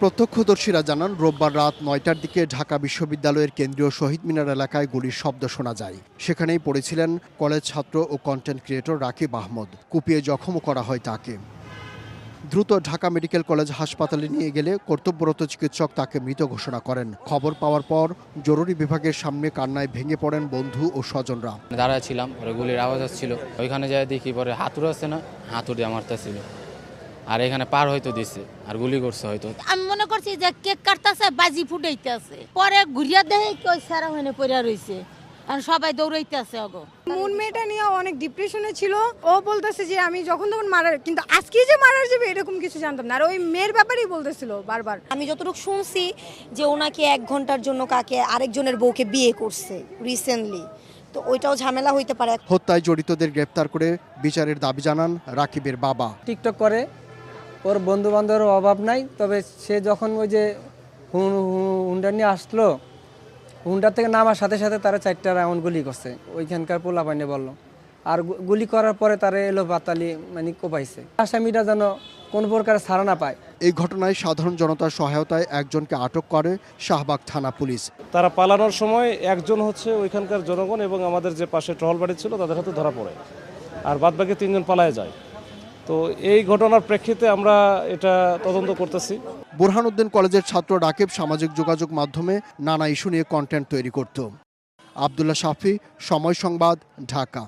প্রত্যক্ষদর্শীরা জানান রোববার রাত ৯টার দিকে ঢাকা বিশ্ববিদ্যালয়ের কেন্দ্রীয় শহীদ মিনার এলাকায় গুলির শব্দ শোনা যায়। সেখানেই পড়েছিলেন কলেজ ছাত্র ও কন্টেন্ট ক্রিয়েটর রাকিব আহমদ। কুপিয়ে জখমও করা হয় তাকে। দ্রুত ঢাকা মেডিকেল কলেজ হাসপাতালে নিয়ে গেলে কর্তব্যরত চিকিৎসক তাকে মৃত ঘোষণা করেন। খবর পাওয়ার পর জরুরি বিভাগের সামনে কান্নায় ভেঙে পড়েন বন্ধু ও স্বজনরা। দাঁড়ায় ছিলাম, গুলির আওয়াজ আসছিল, ওইখানে যাই দেখি পরে হাতুড় আছে না, হাতুড় দিয়ে মারতেছিল। আর এখানে পার হয়তো দিছে আর গুলি করছে হয়তো। আমি মনে করছি যে কেক কাটতেছে, বাজি ফুটাইতেছে, পরে ঘুরিয়া দেখে কই সারা হইনে পড়ে রইছে আর সবাই দৌড়াইতেছে। অগো মন মেয়েটা নিয়ে অনেক ডিপ্রেশনে ছিল। ও বলতেছে যে আমি যখন তখন মারার, কিন্তু আজকে যে মারার যাবে এরকম কিছু জানতাম না। আর ওই মেয়ের ব্যাপারেই বলতেছিল বারবার। আমি যতটুকু শুনছি যে ওনাকে 1 ঘন্টার জন্য কাকে আরেকজনের বউকে বিয়ে করছে রিসেন্টলি, তো ওইটাও ঝামেলা হইতে পারে। হত্যায় জড়িতদের গ্রেপ্তার করে বিচারের দাবি জানান রাকিবের বাবা। টিকটক করে, ওর বন্ধু বান্ধবের অভাব নাই, তবে সে যখন ওই যে হুন্ডা নিয়ে আসলো, হুন্ডার থেকে নামার সাথে সাথে তারা 4টা রাউন্ড গুলি করছে। ওইখানকার পোলাপাইনে বললো, আর গুলি করার পরে তারা এলো পাতালি মানে কোপাইছে। আসামিটা যেন কোন প্রকার ছাড়া না পায়। এই ঘটনায় সাধারণ জনতার সহায়তায় একজনকে আটক করে শাহবাগ থানা পুলিশ। তারা পালানোর সময় একজন হচ্ছে ওইখানকার জনগণ এবং আমাদের যে পাশে টহল বাড়ি ছিল তাদের হাতে ধরা পড়ে, আর বাদবাকি 3 জন পালায় যায়। তো এই ঘটনার প্রেক্ষিতে আমরা এটা তদন্ত করতেছি। বুরহানুদ্দিন কলেজের ছাত্র রাকিব সামাজিক যোগাযোগ মাধ্যমে নানা ইস্যু নিয়ে কন্টেন্ট তৈরি করত। আব্দুল্লাহ শাফি, সময় সংবাদ, ঢাকা।